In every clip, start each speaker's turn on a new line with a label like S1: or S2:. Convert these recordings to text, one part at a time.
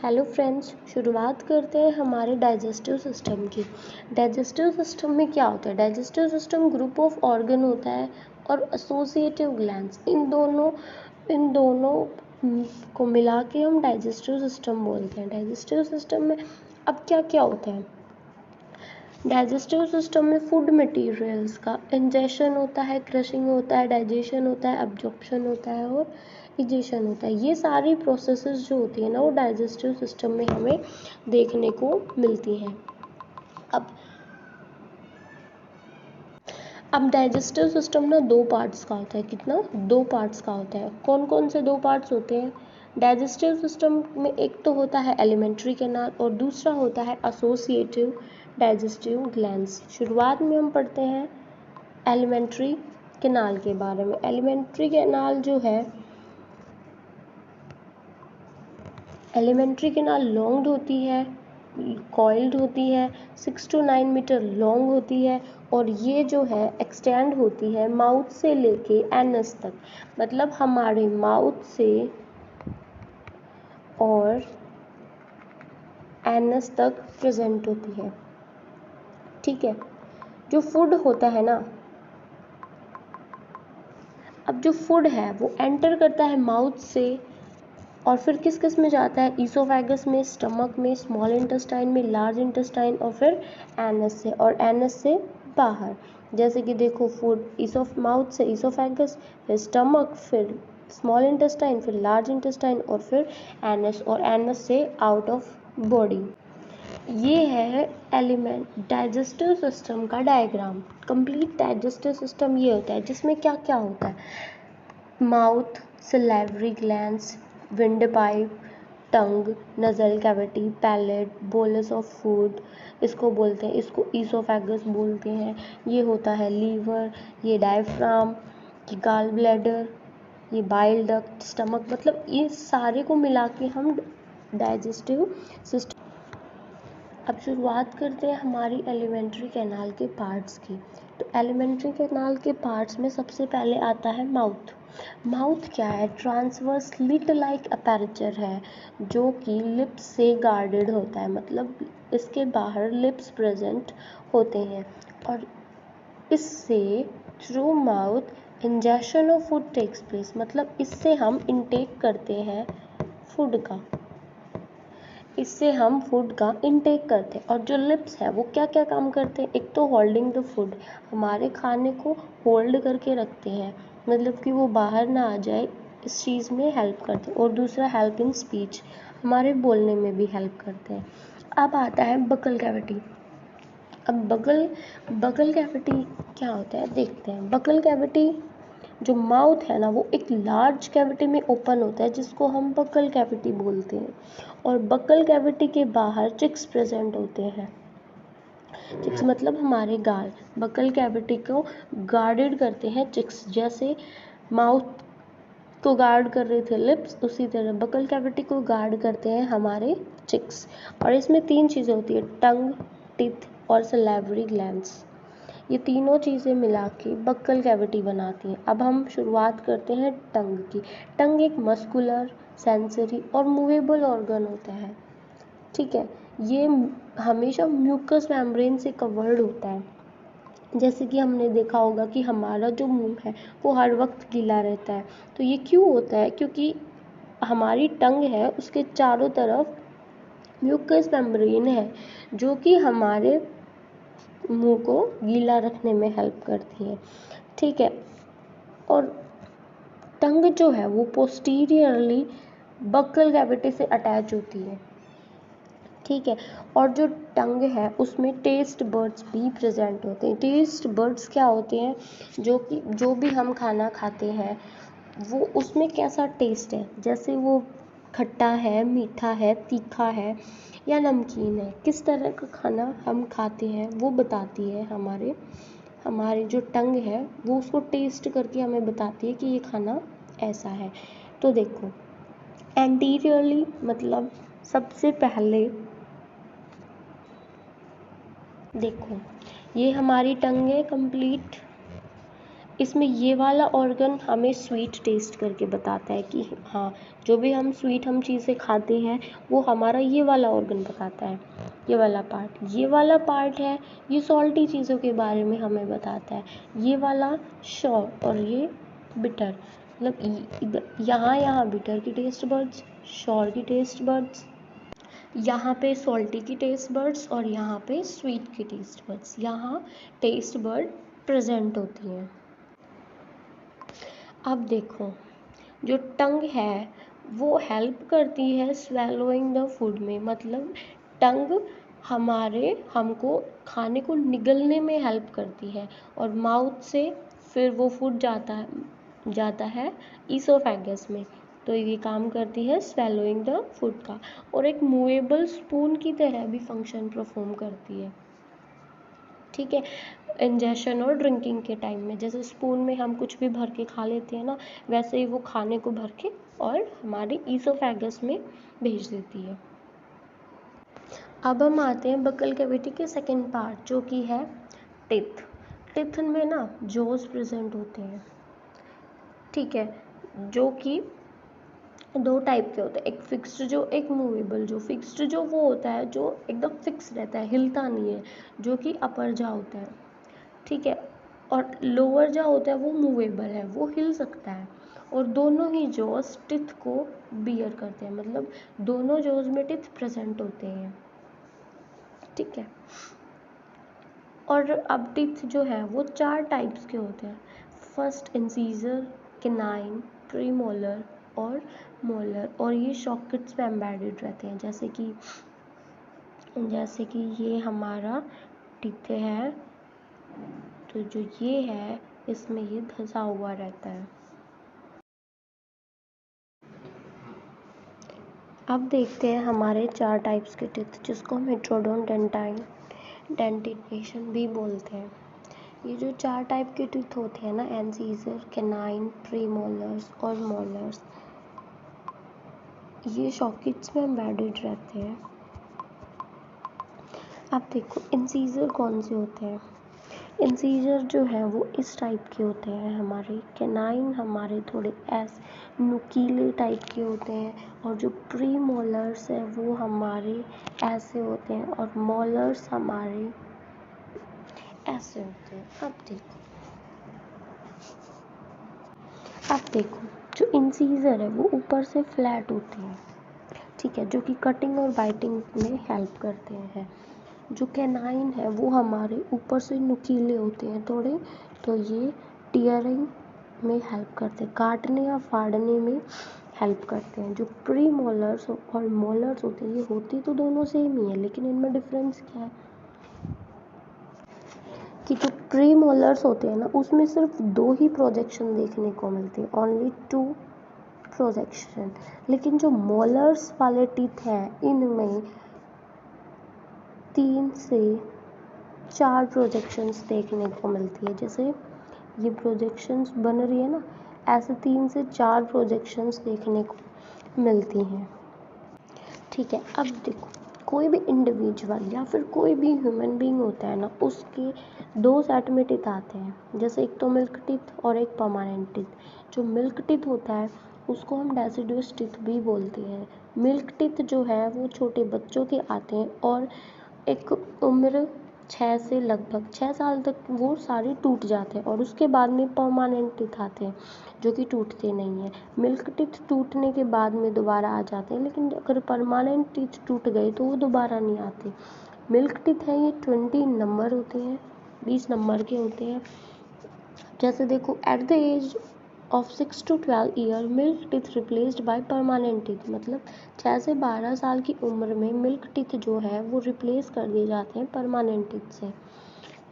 S1: Hello friends, शुरुआत करते हैं हमारे डाइजेस्टिव सिस्टम की। डाइजेस्टिव सिस्टम में क्या होता है? Digestive system group of organ होता है और एसोसिएटिव ग्लैंड्स, इन दोनों को मिला के हम डाइजेस्टिव सिस्टम बोलते हैं। डाइजेस्टिव सिस्टम में अब क्या क्या होता है? डाइजेस्टिव सिस्टम में फूड मटेरियल्स का इंजेशन होता है, क्रशिंग होता है, डाइजेशन होता है, अब्जॉर्प्शन होता है और इजेशन होता है। ये सारी प्रोसेसेस जो होती है ना, वो डाइजेस्टिव सिस्टम में हमें देखने को मिलती हैं। अब डाइजेस्टिव सिस्टम ना दो पार्ट्स का होता है। कितना? दो पार्ट्स का होता है। कौन कौन से दो पार्ट्स होते हैं डाइजेस्टिव सिस्टम में? एक तो होता है एलिमेंट्री कैनाल और दूसरा होता है एसोसिएटिव डाइजेस्टिव ग्लैंड्स। शुरुआत में हम पढ़ते हैं एलिमेंट्री कैनाल के बारे में। एलिमेंट्री कैनाल जो है, एलिमेंट्री कैनाल लॉन्ग्ड होती है, कॉइल्ड होती है, 6 to 9 मीटर लॉन्ग होती है और ये जो है एक्सटेंड होती है माउथ से लेके एनस तक। मतलब हमारे माउथ से और एनस तक प्रेजेंट होती है। ठीक है। जो फूड होता है ना, अब जो फूड है वो एंटर करता है माउथ से और फिर किस किस में जाता है? ईसोफेगस में, स्टमक में, स्मॉल इंटेस्टाइन में, लार्ज इंटेस्टाइन और फिर एनस से, और एनस से बाहर। जैसे कि देखो, फूड माउथ से ईसोफेगस, फिर स्टमक, फिर स्मॉल इंटेस्टाइन, फिर लार्ज इंटेस्टाइन और फिर एनस, और एनस से आउट ऑफ बॉडी। ये है एलिमेंट डाइजेस्टिव सिस्टम का डायग्राम। कंप्लीट डाइजेस्टिव सिस्टम ये होता है जिसमें क्या क्या होता है? Mouth, salivary glands, wind pipe, tongue, nasal cavity, palate, bolus of food इसको बोलते हैं, इसको ईसोफेगस बोलते हैं। ये होता है लीवर, ये डायफ्राम, ये गाल ब्लैडर, ये बाइल डक्ट, स्टमक। मतलब ये सारे को मिला के हम डाइजेस्टिव सिस्टम। अब शुरुआत करते हैं हमारी एलिमेंट्री कैनाल के पार्ट्स की। तो एलिमेंट्री कैनाल के पार्ट्स में सबसे पहले आता है माउथ। माउथ क्या है? ट्रांसवर्स स्लिट लाइक अपैरेचर है जो कि लिप्स से गार्डेड होता है। मतलब इसके बाहर लिप्स प्रेजेंट होते हैं और इससे through mouth injection of food takes place. मतलब इससे हम इनटेक करते हैं फूड का, इससे हम फूड का इनटेक करते हैं। और जो लिप्स है वो क्या क्या काम करते हैं? एक तो होल्डिंग द फूड, हमारे खाने को होल्ड करके रखते हैं, मतलब कि वो बाहर ना आ जाए, इस चीज़ में हेल्प करते हैं। और दूसरा हेल्प इन स्पीच, हमारे बोलने में भी हेल्प करते हैं। अब आता है बकल कैविटी। अब बकल कैविटी क्या होता है देखते हैं। बकल कैविटी जो माउथ है ना, वो एक लार्ज कैविटी में ओपन होता है जिसको हम बकल कैविटी बोलते हैं। और बकल कैविटी के बाहर चिक्स प्रेजेंट होते हैं। चिक्स मतलब हमारे गाल। बकल कैविटी को गार्डेड करते हैं चिक्स। जैसे माउथ को गार्ड कर रहे थे लिप्स, उसी तरह बकल कैविटी को गार्ड करते हैं हमारे चिक्स। और इसमें तीन चीज़ें होती है, टंग, टिथ और सलाइवरी ग्लैंड्स। ये तीनों चीज़ें मिला के बक्कल कैविटी बनाती हैं। अब हम शुरुआत करते हैं टंग की। टंग एक मस्कुलर, सेंसरी और मूवेबल ऑर्गन होता है। ठीक है। ये हमेशा म्यूकस मेम्ब्रेन से कवर्ड होता है। जैसे कि हमने देखा होगा कि हमारा जो मुंह है वो हर वक्त गीला रहता है। तो ये क्यों होता है? क्योंकि हमारी टंग है, उसके चारों तरफ म्यूकस मेम्ब्रेन है जो कि हमारे मुंह को गीला रखने में हेल्प करती है। ठीक है। और टंग जो है वो पोस्टीरियरली बक्कल कैविटी से अटैच होती है। ठीक है। और जो टंग है उसमें टेस्ट बर्ड्स भी प्रेजेंट होते हैं। टेस्ट बर्ड्स क्या होते हैं? जो भी हम खाना खाते हैं वो उसमें कैसा टेस्ट है, जैसे वो खट्टा है, मीठा है, तीखा है या नमकीन है, किस तरह का खाना हम खाते हैं वो बताती है। हमारी जो टंग है वो उसको टेस्ट करके हमें बताती है कि ये खाना ऐसा है। तो देखो, एंटीरियरली मतलब सबसे पहले देखो, ये हमारी टंग है कंप्लीट। इसमें ये वाला ऑर्गन हमें स्वीट टेस्ट करके बताता है कि हाँ, जो भी हम स्वीट हम चीज़ें खाते हैं वो हमारा ये वाला ऑर्गन बताता है। ये वाला पार्ट है, ये सॉल्टी चीज़ों के बारे में हमें बताता है। ये वाला शॉर और ये बिटर, मतलब यहाँ बिटर की टेस्ट बर्ड्स, शॉर की टेस्ट बर्ड्स, यहाँ पे सॉल्टी की टेस्ट बर्ड्स और यहाँ पे स्वीट की टेस्ट बर्ड्स, यहाँ टेस्ट बर्ड प्रेजेंट होती हैं। अब देखो, जो टंग है वो हेल्प करती है स्वेलोइंग द फूड में, मतलब टंग हमको खाने को निगलने में हेल्प करती है और माउथ से फिर वो फूड जाता है ईसोफेगस में, तो ये काम करती है स्वेलोइंग द फूड का, और एक मूवेबल स्पून की तरह भी फंक्शन परफॉर्म करती है। ठीक है, इंजेशन और ड्रिंकिंग के टाइम में, जैसे स्पून में हम कुछ भी भर के खा लेते हैं ना, वैसे ही वो खाने को भर के और हमारे ईसोफेगस में भेज देती है। अब हम आते हैं बकल कैविटी के सेकेंड पार्ट, जो कि है टिथ। टिथ में ना जॉज प्रेजेंट होते हैं। ठीक है, जो कि दो टाइप के होते हैं, एक फिक्स्ड जो एक मूवेबल। जो फिक्स्ड जो वो होता है जो एकदम फिक्स रहता है, हिलता नहीं है, जो कि अपर जा होता है। ठीक है, और लोअर जा होता है वो मूवेबल है, वो हिल सकता है, और दोनों ही जॉज टिथ को बियर करते हैं, मतलब दोनों जॉज में टिथ प्रेजेंट होते हैं। ठीक है, और अब टिथ जो है वो 4 टाइप्स के होते हैं। फर्स्ट इंसीजर, केनाइन, प्रीमोलर और मोलर, और ये सॉकेट्स में एम्बेडेड रहते हैं, जैसे कि ये हमारा टिथ है, तो जो ये है इसमें ये धंसा हुआ रहता है। अब देखते हैं हमारे 4 टाइप्स के टिथ, जिसको हम हेट्रोडोन डेंटिनेशन भी बोलते हैं। ये जो 4 टाइप के टिथ होते हैं ना, इंसीजर, केनाइन, प्रीमोलर्स और मोलर्स, ये सॉकेट्स में एम्बेडेड रहते हैं। अब देखो इंसीजर कौन से होते हैं। इंसीजर जो है वो इस टाइप के होते हैं हमारे, केनाइन हमारे थोड़े ऐसे नुकीले टाइप के होते हैं, और जो प्री मोलर्स है वो हमारे ऐसे होते हैं, और मोलर्स हमारे ऐसे होते हैं। अब देखो जो इंसीजर है वो ऊपर से फ्लैट होते हैं, ठीक है, जो कि कटिंग और बाइटिंग में हेल्प करते हैं। जो कैनाइन है वो हमारे ऊपर से नुकीले होते हैं थोड़े, तो ये टीयरिंग में हेल्प करते हैं, काटने या फाड़ने में हेल्प करते हैं। जो प्री मोलर्स और मोलर्स होते हैं, ये होती तो दोनों सेम ही है, लेकिन इनमें डिफरेंस क्या है कि जो प्री मोलर्स होते हैं ना, उसमें सिर्फ 2 ही प्रोजेक्शन देखने को मिलती है, ओनली 2 प्रोजेक्शन। लेकिन जो मोलर्स वाले टीथ हैं इनमें 3 से 4 प्रोजेक्शंस देखने को मिलती है। जैसे ये प्रोजेक्शंस बन रही है ना, ऐसे 3 से 4 प्रोजेक्शंस देखने को मिलती हैं। ठीक है, अब देखो कोई भी इंडिविजुअल या फिर कोई भी ह्यूमन बीइंग होता है ना, उसके 2 सेट में टीथ आते हैं, जैसे एक तो मिल्क टीथ और एक परमानेंट टीथ। जो मिल्क टीथ होता है उसको हम डेसिडुअस टीथ भी बोलते हैं। मिल्क टीथ जो है वो छोटे बच्चों के आते हैं, और एक उम्र 6 से लगभग 6 साल तक वो सारे टूट जाते हैं, और उसके बाद में परमानेंट टीथ आते हैं जो कि टूटते नहीं हैं। मिल्क टीथ टूटने के बाद में दोबारा आ जाते हैं, लेकिन अगर परमानेंट टीथ टूट गए तो वो दोबारा नहीं आते। मिल्क टीथ है ये 20 नंबर होते हैं, 20 नंबर के होते हैं। जैसे देखो at the age of 6 to 12 year milk teeth replaced by permanent teeth, मतलब 6 से 12 साल की उम्र में मिल्क टीथ जो है वो रिप्लेस कर दिए जाते हैं परमानेंट टीथ से।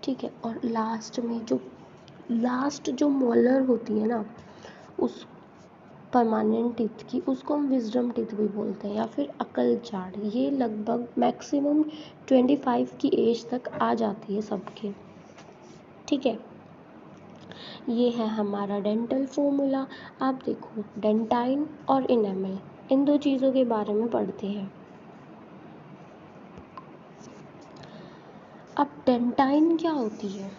S1: ठीक है, और लास्ट जो मोलर होती है ना उस परमानेंट टीथ की, उसको हम विजडम टीथ भी बोलते हैं या फिर अकल जाड़। ये लगभग मैक्सिमम 25 की एज तक आ जाती है सबके। ठीक है, ये है हमारा डेंटल फॉर्मूला। आप देखो डेंटाइन और इनेमल, इन 2 चीज़ों के बारे में पढ़ते हैं। अब डेंटाइन क्या होती है?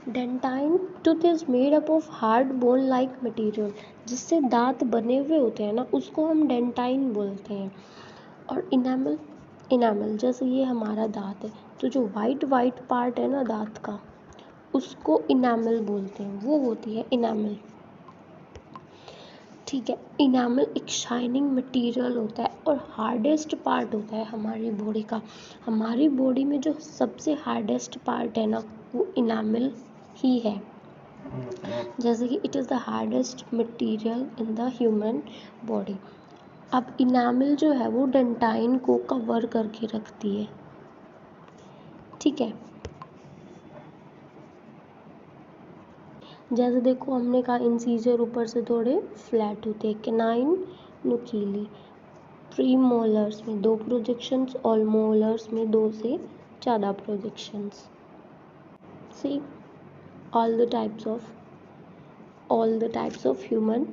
S1: Dentine tooth is made up of hard bone like material, जिससे दांत बने हुए होते हैं ना, उसको हम डेंटाइन बोलते हैं। और इनामल, इनामल जैसे ये हमारा दांत है, तो जो वाइट वाइट पार्ट है ना दांत का, उसको इनामल बोलते हैं, वो होती है इनामल। ठीक है, इनामल एक शाइनिंग मटेरियल होता है और हार्डेस्ट पार्ट होता है हमारी बॉडी का। हमारी बॉडी में जो सबसे हार्डेस्ट पार्ट है ना, वो इनामल ही है। जैसे कि it is the hardest material in the human body. अब इनामल जो है वो डेंटाइन को कवर करके रखती है। ठीक है, जैसे देखो हमने कहा इंसीजर ऊपर से थोड़े फ्लैट होते हैं, कैनाइन नुकीली, प्री मोलर्स में 2 प्रोजेक्शंस और मोलर्स में 2 से ज़्यादा projections. See all the types of human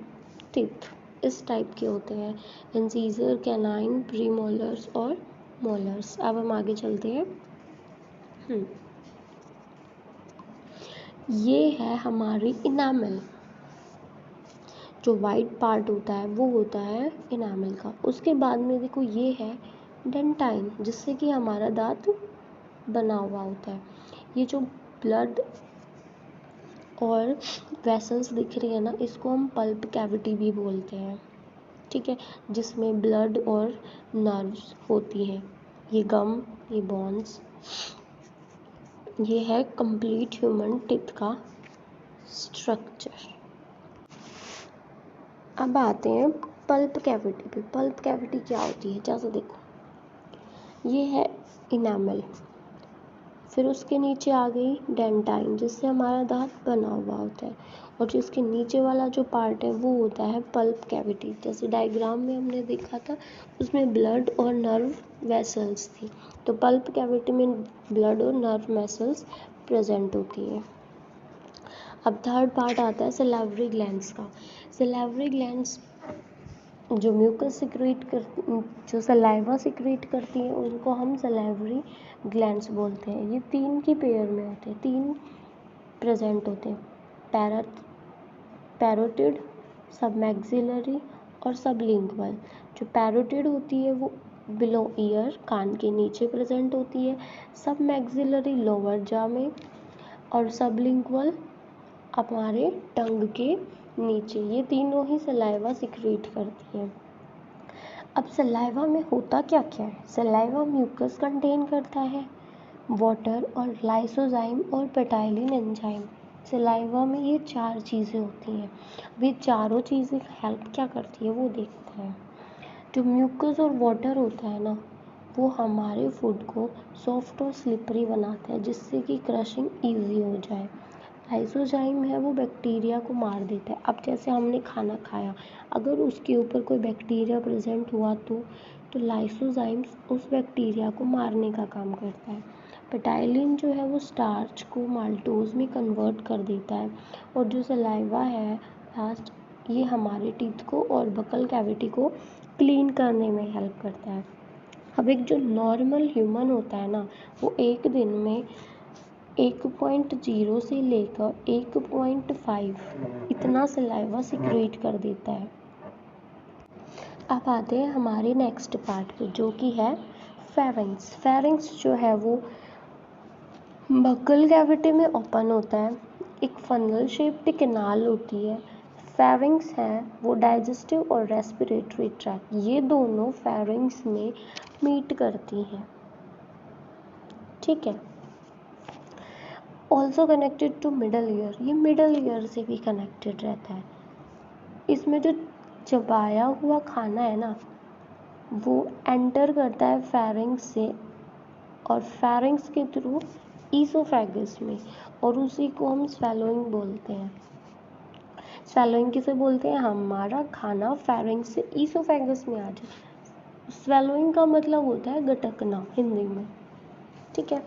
S1: teeth इस टाइप के होते हैं, इंसीजर, कैनाइन, प्री मोलर्स और मोलर्स। अब हम आगे चलते हैं। ये है हमारी इनामल, जो वाइट पार्ट होता है वो होता है इनामल का। उसके बाद में देखो ये है डेंटाइन, जिससे कि हमारा दांत बना हुआ होता है। ये जो ब्लड और वेसल्स दिख रही है ना, इसको हम पल्प कैविटी भी बोलते हैं। ठीक है, जिसमें ब्लड और नर्व्स होती हैं, ये गम, ये बोन्स, ये है कंप्लीट ह्यूमन टीथ का स्ट्रक्चर। अब आते हैं पल्प कैविटी पे। पल्प कैविटी क्या होती है, जैसे देखो ये है इनामल, फिर उसके नीचे आ गई डेंटाइन, जिससे हमारा दांत बना हुआ होता है, और जिसके नीचे वाला जो पार्ट है वो होता है पल्प कैविटी। जैसे डायग्राम में हमने देखा था, उसमें ब्लड और नर्व वेसल्स थी, तो पल्प कैविटी में ब्लड और नर्व वेसल्स प्रेजेंट होती हैं। अब थर्ड पार्ट आता है सैलिवरी ग्लैंड्स का। सैलिवरी ग्लैंड्स जो म्यूकस सिक्रीट कर, जो सलाइवा सिक्रीट करती हैं, उनको हम सलाइवरी ग्लैंड्स बोलते हैं। ये 3 की पेयर में होते हैं, 3 प्रेजेंट होते हैं, पैरोटिड, सबमैक्सिलरी और सबलिंगुअल। जो पैरोटिड होती है वो बिलो ईयर, कान के नीचे प्रेजेंट होती है, सबमैक्सिलरी लोअर जॉ में, और सबलिंगुअल हमारे टंग के नीचे। ये तीनों ही सलाइवा सिक्रीट करती हैं। अब सलाइवा में होता क्या क्या है, सलाइवा म्यूकस कंटेन करता है, वाटर और लाइसोजाइम और पेटाइलिन एंजाइम। सलाइवा में ये 4 चीज़ें होती हैं। अब ये चारों चीज़ें हेल्प क्या करती है वो देखते हैं। जो म्यूकस और वाटर होता है ना, वो हमारे फूड को सॉफ्ट और स्लिपरी बनाता है, जिससे कि क्रशिंग ईजी हो जाए। लाइसोजाइम है वो बैक्टीरिया को मार देता है। अब जैसे हमने खाना खाया, अगर उसके ऊपर कोई बैक्टीरिया प्रेजेंट हुआ तो लाइसोजाइम उस बैक्टीरिया को मारने का काम करता है। पेटाइलिन जो है वो स्टार्च को माल्टोज में कन्वर्ट कर देता है। और जो सलाइवा है लास्ट, ये हमारे टीथ को और बकल कैविटी को क्लीन करने में हेल्प करता है। अब एक जो नॉर्मल ह्यूमन होता है ना, वो एक दिन में 1.0 से लेकर 1.5 इतना सलाइवा सिक्रीट कर देता है। अब आते हैं हमारे नेक्स्ट पार्ट पे, जो कि है फेरिंग्स। फेरिंग्स जो है वो बकल कैविटी में ओपन होता है, एक फनल शेप्ड कैनाल होती है। फेरिंग्स है वो डाइजेस्टिव और रेस्पिरेटरी ट्रैक्ट, ये दोनों फेरिंग्स में मीट करती हैं। ठीक है, also connected to middle ear, ये मिडल ईयर से भी कनेक्टेड रहता है। इसमें जो चबाया हुआ खाना है ना, वो एंटर करता है फेरिंग्स से, और फेरिंग्स के थ्रू ईसोफेगस में, और उसी को हम स्वेलोइंग बोलते हैं। स्वेलोइंग किसे बोलते हैं, हमारा खाना फेरिंग्स से ईसोफेगस में आ जाए। स्वेलोइंग का मतलब होता है गटकना हिंदी में। ठीक है,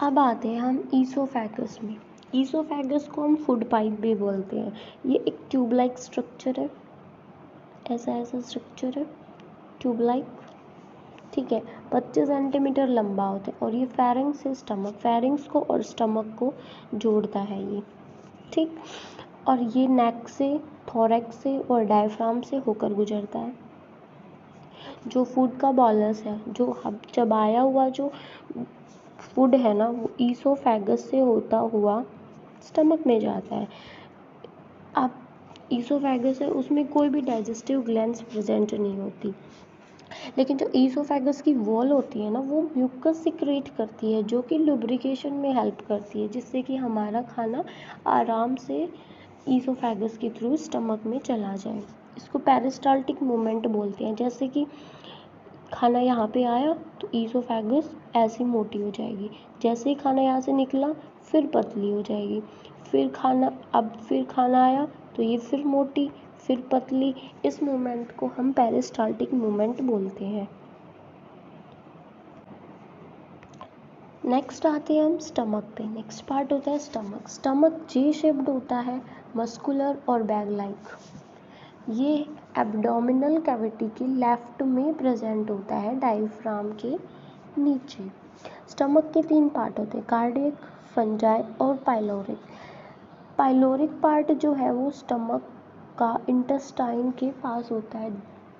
S1: अब आते हैं हम ईसोफेगस में। ईसोफेगस को हम फूड पाइप भी बोलते हैं। ये एक ट्यूब लाइक स्ट्रक्चर है, ऐसा स्ट्रक्चर है ट्यूब लाइक। ठीक है, 25 सेंटीमीटर लंबा होता है और ये फेरिंग्स से स्टमक, फेरिंग्स को और स्टमक को जोड़ता है ये, ठीक। और ये नेक से, थोरैक्स से और डायफ्राम से होकर गुजरता है। जो फूड का बॉलस है, जो चबाया हुआ जो फूड है ना, वो ईसोफेगस से होता हुआ स्टमक में जाता है। अब ईसोफेगस है, उसमें कोई भी डाइजेस्टिव ग्लैंड्स प्रेजेंट नहीं होती, लेकिन जो ईसोफेगस की वॉल होती है ना, वो म्यूकस सिक्रेट करती है, जो कि लुब्रिकेशन में हेल्प करती है, जिससे कि हमारा खाना आराम से ईसोफेगस के थ्रू स्टमक में चला जाए। इसको पेरिस्टाल्टिक मूवमेंट बोलते हैं। जैसे कि खाना यहाँ पे आया तो ईसोफेगस ऐसी मोटी हो जाएगी, जैसे ही खाना यहाँ से निकला फिर पतली हो जाएगी, फिर खाना आया तो ये फिर मोटी, फिर पतली। इस मूवमेंट को हम पेरिस्टाल्टिक मूवमेंट बोलते हैं। नेक्स्ट आते हैं हम स्टमक पे। नेक्स्ट पार्ट होता है स्टमक। स्टमक जे शेप्ड होता है, मस्कुलर और बैग लाइक। ये एब्डोमिनल कैविटी के लेफ्ट में प्रेजेंट होता है, डायफ्राम के नीचे। स्टमक के 3 पार्ट होते हैं, कार्डियक, फंजाई और पाइलोरिक। पाइलोरिक पार्ट जो है वो स्टमक का इंटेस्टाइन के पास होता है।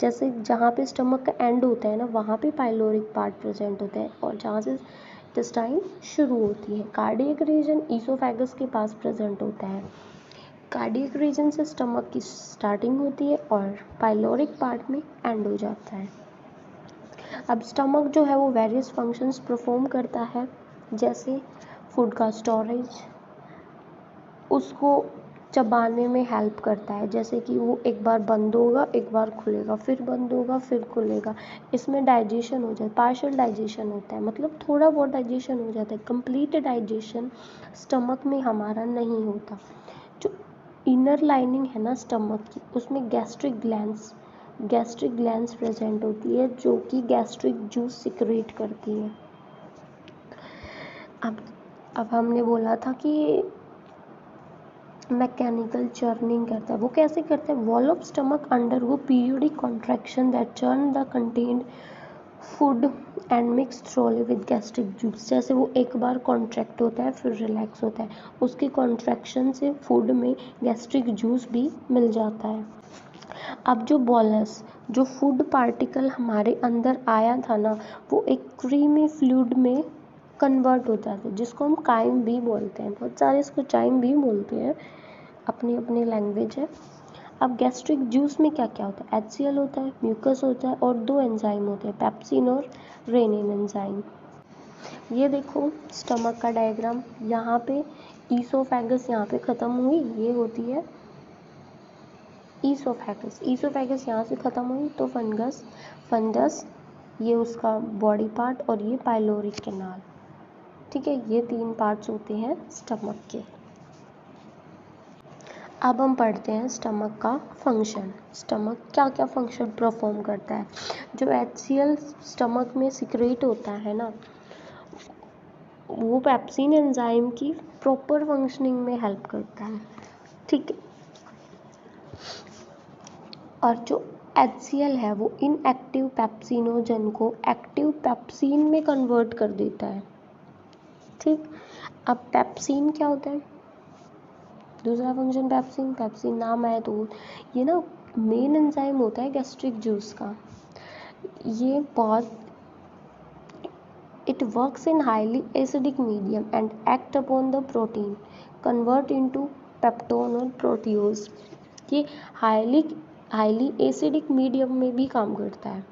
S1: जैसे जहाँ पे स्टमक का एंड होता है ना, वहाँ पे पाइलोरिक पार्ट प्रेजेंट होता है, और जहाँ से इंटेस्टाइन शुरू होती है। कार्डियक रीजन ईसोफेगस के पास प्रेजेंट होता है। कार्डियक रीजन से स्टमक की स्टार्टिंग होती है और पाइलोरिक पार्ट में एंड हो जाता है। अब स्टमक जो है वो वेरियस फंक्शंस परफॉर्म करता है, जैसे फूड का स्टोरेज, उसको चबाने में हेल्प करता है, जैसे कि वो एक बार बंद होगा, एक बार खुलेगा, फिर बंद होगा, फिर खुलेगा। इसमें डाइजेशन हो जाता है, पार्शियल डाइजेशन होता है, मतलब थोड़ा बहुत डाइजेशन हो जाता है। कंप्लीट डाइजेशन स्टमक में हमारा नहीं होता। जो इनर लाइनिंग है ना स्टमक की, उसमें गैस्ट्रिक ग्लैंड्स प्रेजेंट होती है, जो कि गैस्ट्रिक जूस सिक्रेट करती है। अब हमने बोला था कि मैकेनिकल चर्निंग करता है। वो कैसे करता है? वॉल ऑफ स्टमक अंडर वो periodic contraction that churn the contained food and mix thoroughly with gastric juice. जैसे वो एक बार कॉन्ट्रैक्ट होता है फिर रिलैक्स होता है, उसके कॉन्ट्रैक्शन से फूड में गैस्ट्रिक जूस भी मिल जाता है। अब जो बॉलस, जो फूड पार्टिकल हमारे अंदर आया था ना, वो एक क्रीमी फ्लूइड में कन्वर्ट हो जाता है, जिसको हम काइम भी बोलते हैं। बहुत सारे इसको चाइम भी बोलते हैं, अपनी अपनी लैंग्वेज है। अब गैस्ट्रिक जूस में क्या क्या होता है? HCl होता है, म्यूकस होता है और 2 एंजाइम होते हैं, पेप्सिन और रेनिन एंजाइम। ये देखो स्टमक का डायग्राम, यहाँ पे ईसोफेगस यहाँ पे ख़त्म हुई, ये होती है ईसोफेगस यहाँ से ख़त्म हुई तो फंडस ये उसका बॉडी पार्ट, और ये पाइलोरिक कैनाल। ठीक है, ये 3 पार्ट्स होते हैं स्टमक के। अब हम पढ़ते हैं स्टमक का फंक्शन। स्टमक क्या क्या फंक्शन परफॉर्म करता है? जो HCl स्टमक में सिक्रेट होता है ना, वो पेप्सिन एंजाइम की प्रॉपर फंक्शनिंग में हेल्प करता है। ठीक है, और जो HCl है वो इनएक्टिव पेप्सिनोजन को एक्टिव पेप्सिन में कन्वर्ट कर देता है। ठीक, अब पेप्सिन क्या होता है? दूसरा फंक्शन पेप्सिन नाम आया तो ये ना मेन एंजाइम होता है गैस्ट्रिक जूस का। ये बहुत it works in highly acidic medium and act upon the protein convert into peptone और प्रोटियोज। ये हाईली एसिडिक मीडियम में भी काम करता है।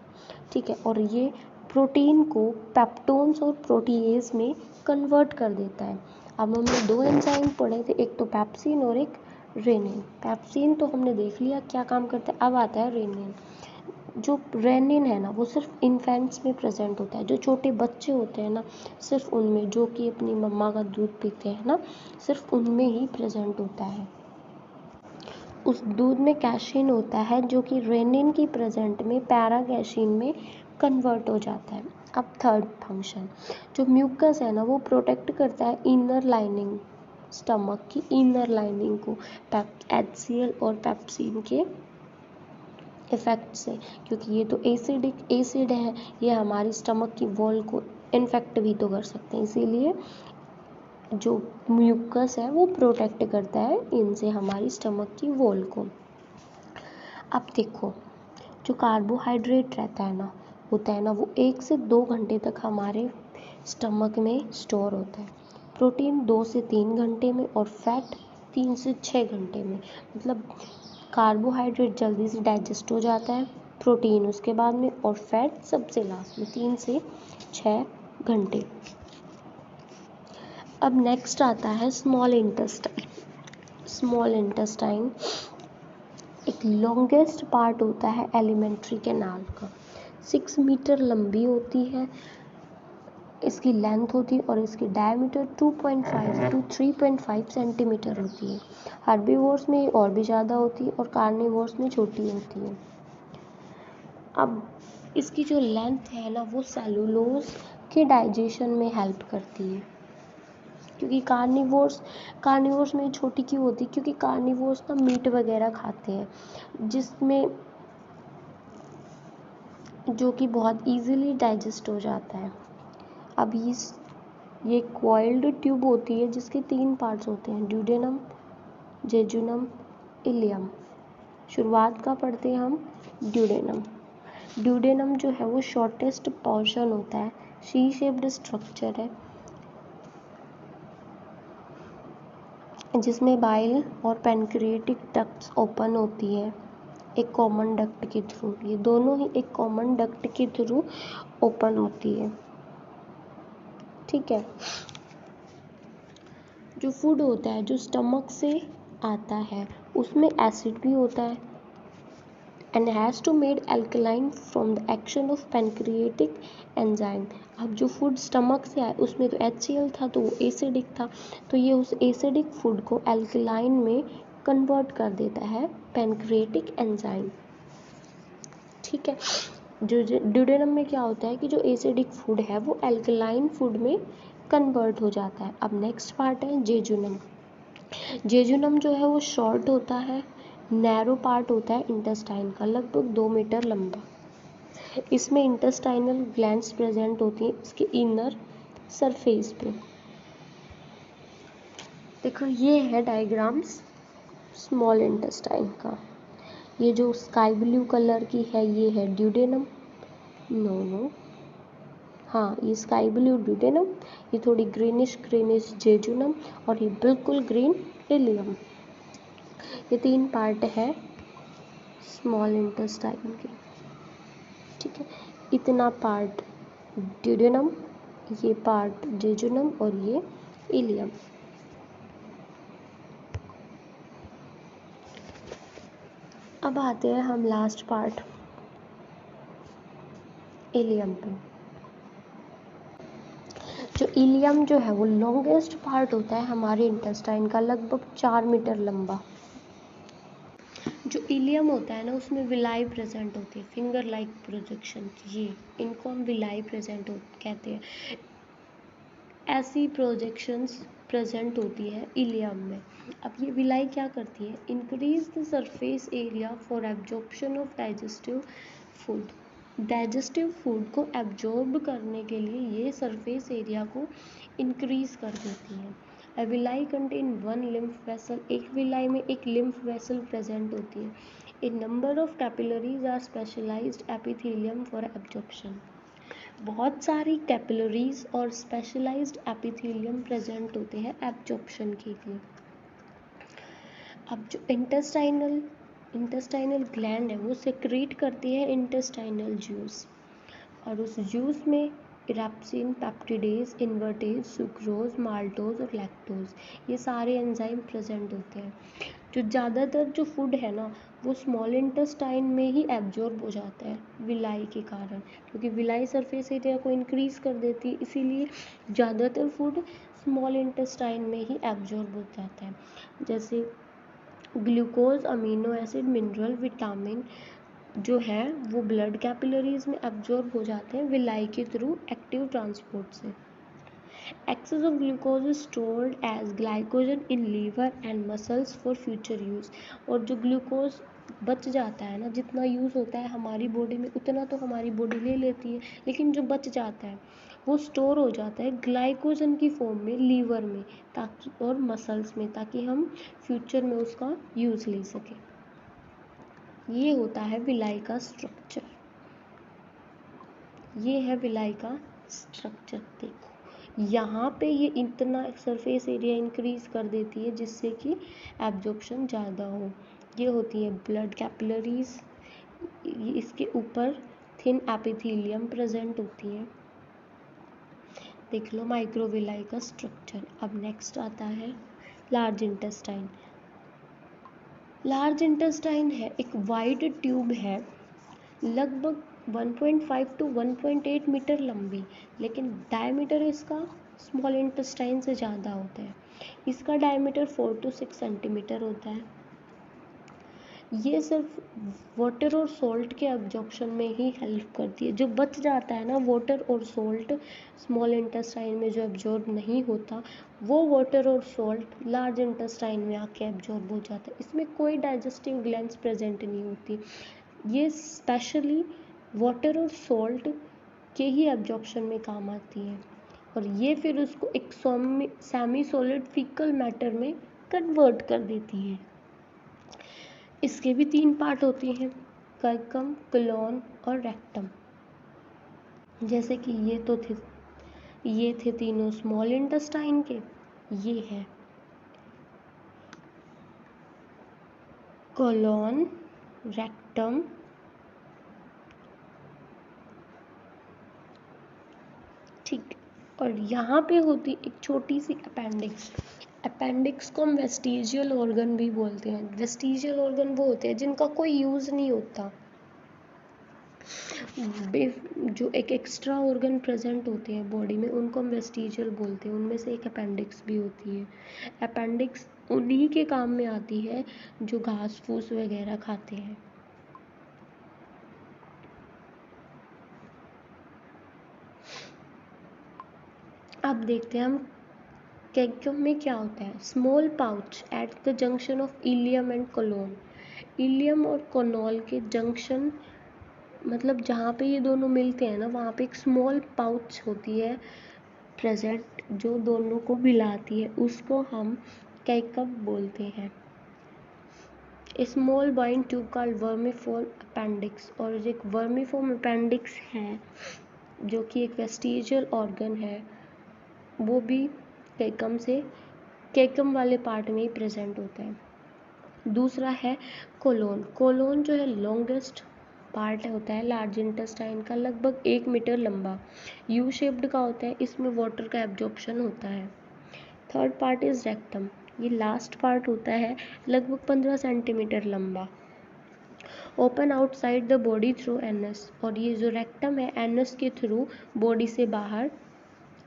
S1: ठीक है, और ये प्रोटीन को पेप्टोन्स और प्रोटीएज में कन्वर्ट कर देता है। अब हमने 2 एंजाइम पढ़े थे, एक तो पेप्सिन और एक रेनिन। पेप्सिन तो हमने देख लिया क्या काम करता है, अब आता है रेनिन। जो रेनिन है ना, वो सिर्फ इन्फेंट्स में प्रेजेंट होता है, जो छोटे बच्चे होते हैं ना, सिर्फ उनमें, जो कि अपनी मम्मा का दूध पीते हैं ना, सिर्फ उनमें ही प्रेजेंट होता है। उस दूध में कैशीन होता है, जो कि रेनिन की प्रेजेंट में पैराकैशीन में कन्वर्ट हो जाता है। अब थर्ड फंक्शन, जो म्यूकस है ना, वो प्रोटेक्ट करता है इनर लाइनिंग, स्टमक की इनर लाइनिंग को HCl और पेप्सिन के इफ़ेक्ट से, क्योंकि ये तो एसिड है, ये हमारी स्टमक की वॉल को इन्फेक्ट भी तो कर सकते हैं, इसीलिए जो म्यूकस है वो प्रोटेक्ट करता है इनसे हमारी स्टमक की वॉल को। अब देखो, जो कार्बोहाइड्रेट रहता है ना, होता है ना, वो 1 से 2 घंटे तक हमारे स्टमक में स्टोर होता है। प्रोटीन 2 से 3 घंटे में और फैट 3 से 6 घंटे में। मतलब कार्बोहाइड्रेट जल्दी से डाइजेस्ट हो जाता है, प्रोटीन उसके बाद में और फैट सबसे लास्ट में 3 से 6 घंटे। अब नेक्स्ट आता है स्मॉल इंटेस्टाइन। स्मॉल इंटेस्टाइन एक लॉन्गेस्ट पार्ट होता है एलिमेंट्री कैनाल का। 6 मीटर लंबी होती है इसकी लेंथ होती है और इसकी डायमीटर 2.5 टू 3.5 सेंटीमीटर होती है। हर्बीवोर्स में और भी ज़्यादा होती है और कार्निवोर्स में छोटी होती है। अब इसकी जो लेंथ है ना, वो सेलुलोज के डाइजेशन में हेल्प करती है, क्योंकि कार्निवोर्स में छोटी क्यों होती है, क्योंकि कार्निवोर्स ना मीट वगैरह खाते हैं जिसमें जो कि बहुत इजीली डाइजेस्ट हो जाता है। अब ये कॉइल्ड ट्यूब होती है जिसके 3 पार्ट्स होते हैं, ड्यूडेनम, जेजुनम, इलियम। शुरुआत का पढ़ते हैं हम ड्यूडेनम। ड्यूडेनम जो है वो शॉर्टेस्ट पोर्शन होता है, सी शेप्ड स्ट्रक्चर है जिसमें बाइल और पैनक्रिएटिक डक्ट्स ओपन होती है एक कॉमन डक्ट के थ्रू। ये दोनों ही एक कॉमन डक्ट के थ्रू ओपन होती है, ठीक है। जो फूड होता है जो स्टमक से आता है उसमें एसिड भी होता है and has to made alkaline from the action of pancreatic enzyme. अब जो फूड स्टमक से आया उसमें तो HCl था तो वो एसिडिक था, तो ये उस एसिडिक फूड को एल्कलाइन में कन्वर्ट कर देता है पैनक्रिएटिक एंजाइम, ठीक है। ड्यूडेनम में क्या होता है कि जो एसिडिक फूड है वो एल्कलाइन फूड में कन्वर्ट हो जाता है। अब नेक्स्ट पार्ट है जेजुनम। जेजुनम जो है वो शॉर्ट होता है, नैरो पार्ट होता है इंटेस्टाइन का, लगभग 2 मीटर लंबा। इसमें इंटेस्टाइनल ग्लैंड्स प्रेजेंट होती हैं इसके इनर सरफेस पे। देखो ये है डायग्राम्स स्मॉल इंटेस्टाइन का। ये जो स्काई ब्लू कलर की है ये है ड्यूडेनम, नो हाँ ये स्काई ब्लू ड्यूडेनम, ये थोड़ी ग्रीनिश जेजुनम और ये बिल्कुल ग्रीन इलियम। ये 3 पार्ट है स्मॉल इंटेस्टाइन के, ठीक है। इतना पार्ट ड्यूडेनम, ये पार्ट जेजुनम और ये इलियम। अब आते हैं हम लास्ट पार्ट इलियम पे। जो इलियम जो है वो लॉन्गेस्ट पार्ट होता है हमारे इंटेस्टाइन का, लगभग 4 मीटर लंबा। जो इलियम होता है ना उसमें विलाई प्रेजेंट होती है, फिंगर लाइक प्रोजेक्शन, ये इनको हम विलाई प्रेजेंट कहते हैं। ऐसी प्रोजेक्शंस प्रेजेंट होती है इलियम में। अब ये विलाई क्या करती है, increase the surface area for absorption of digestive food. Digestive food को एब्जॉर्ब करने के लिए ये सरफेस एरिया को इंक्रीज कर देती है। A villi contain one lymph vessel, एक विलाई में एक lymph vessel प्रेजेंट होती है। A number of capillaries are specialized epithelium for absorption। बहुत सारी कैपिलरीज और स्पेशलाइज्ड एपिथेलियम प्रेजेंट होते हैं एब्जॉर्प्शन के लिए। अब जो इंटेस्टाइनल ग्लैंड है वो सेक्रेट करती है इंटेस्टाइनल जूस, और उस जूस में erepsin, peptidase, invertase, sucrose, maltose और लैक्टोज, ये सारे एंजाइम प्रेजेंट होते हैं। जो ज़्यादातर जो फूड है ना वो स्मॉल इंटेस्टाइन में ही एब्जॉर्ब हो जाता है विलाई के कारण, क्योंकि विलाई सरफेस एरिया को इंक्रीज कर देती है, इसीलिए ज़्यादातर फूड स्मॉल इंटेस्टाइन में ही एब्जॉर्ब हो जाता है। जैसे glucose, amino acid, mineral, vitamin जो है वो ब्लड कैपिलरीज में एब्जॉर्ब हो जाते हैं विलाई के थ्रू एक्टिव ट्रांसपोर्ट से। Excess of glucose is stored as glycogen in liver and muscles for future use। और जो ग्लूकोज बच जाता है ना, जितना यूज़ होता है हमारी बॉडी में उतना तो हमारी बॉडी ले लेती है, लेकिन जो बच जाता है वो स्टोर हो जाता है ग्लाइकोजन की फॉर्म में लीवर में ताकि और मसल्स में, ताकि हम फ्यूचर में उसका यूज़ ले सकें। ये होता है विलाई का स्ट्रक्चर। ये है विलाई का स्ट्रक्चर। देखो यहाँ पे ये इतना सरफेस एरिया इंक्रीज कर देती है जिससे कि एब्जॉर्प्शन ज़्यादा हो। ये होती है ब्लड कैपिलरीज, इसके ऊपर थिन एपिथेलियम प्रेजेंट होती है। देख लो माइक्रोविलाई का स्ट्रक्चर। अब नेक्स्ट आता है लार्ज इंटेस्टाइन। लार्ज इंटेस्टाइन है एक वाइड ट्यूब है, लगभग 1.5 टू 1.8 मीटर लंबी, लेकिन डायमीटर इसका स्मॉल इंटेस्टाइन से ज़्यादा होता है। इसका डायमीटर 4 टू 6 सेंटीमीटर होता है। ये सिर्फ वाटर और सॉल्ट के एब्जॉर्प्शन में ही हेल्प करती है। जो बच जाता है ना वाटर और सॉल्ट स्मॉल इंटेस्टाइन में जो एब्जॉर्ब नहीं होता, वो वाटर और सॉल्ट लार्ज इंटेस्टाइन में आके एब्जॉर्ब हो जाता है। इसमें कोई डाइजेस्टिव ग्लैंड्स प्रेजेंट नहीं होती। ये स्पेशली वाटर और सॉल्ट के ही एब्जॉर्प्शन में काम आती है, और ये फिर उसको एक सेमी सॉलिड फीकल मैटर में कन्वर्ट कर देती है। इसके भी 3 पार्ट होते हैं, कैकम, कोलोन और रेक्टम। जैसे कि ये थे तीनों स्मॉल इंटेस्टाइन के। ये है कोलोन, रेक्टम, ठीक। और यहाँ पे होती एक छोटी सी अपेंडिक्स। अपेंडिक्स को हम वेस्टिजियल ऑर्गन भी बोलते हैं। वेस्टिजियल ऑर्गन वो होते हैं जिनका कोई यूज़ नहीं होता, जो एक एक्स्ट्रा ऑर्गन प्रेजेंट होते हैं बॉडी में, उनको हम वेस्टिजियल बोलते हैं। उनमें से एक अपेंडिक्स भी होती है। अपेंडिक्स उन्हीं के काम में आती है जो घास फूस वगैरह खाते हैं। अब देखते हैं हम कैकम में क्या होता है। Small pouch at the junction of ileum and colon. Ileum और कोनोल के जंक्शन, मतलब जहाँ पे ये दोनों मिलते हैं ना, वहाँ पे एक स्मॉल पाउच होती है प्रेजेंट जो दोनों को मिलाती है, उसको हम कैकम बोलते हैं। Small bind tube called vermiform appendix. और एक वर्मीफॉर्म अपेंडिक्स है जो कि एक वेस्टिजियल ऑर्गन है, वो भी कैकम वाले पार्ट में ही प्रेजेंट होता है। दूसरा है कोलोन। कोलोन जो है लॉन्गेस्ट पार्ट होता है लार्ज इंटेस्टाइन का, लगभग 1 मीटर लंबा, यू शेप्ड का होता है। इसमें वाटर का एब्जॉर्प्शन होता है। Third part is rectum. ये लास्ट पार्ट होता है, लगभग 15 सेंटीमीटर लंबा, open outside the body through anus. और ये जो रेक्टम है एनस के थ्रू बॉडी से बाहर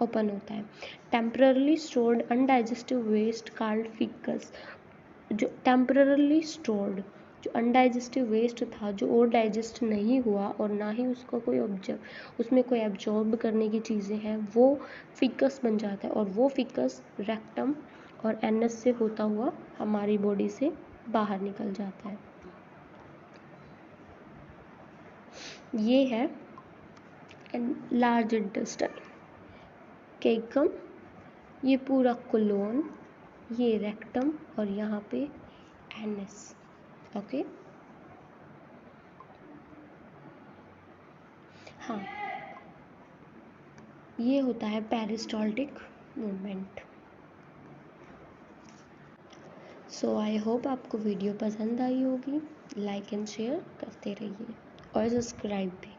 S1: ओपन होता है। Temporarily stored undigestive waste called faeces. जो टेम्पररली स्टोर्ड, जो अनडाइजेस्टिव वेस्ट था, जो और डाइजेस्ट नहीं हुआ और ना ही उसका कोई उसमें कोई एब्जॉर्ब करने की चीज़ें हैं, वो फिकस बन जाता है। और वो फिकस रेक्टम और एनस से होता हुआ हमारी बॉडी से बाहर निकल जाता है। ये है लार्ज इंटेस्टाइन, कैकम, ये पूरा कोलोन, ये रेक्टम और यहाँ पे एनस। ओके, हाँ, ये होता है peristaltic movement. So I hope आपको वीडियो पसंद आई होगी। लाइक एंड शेयर करते रहिए और सब्सक्राइब भी।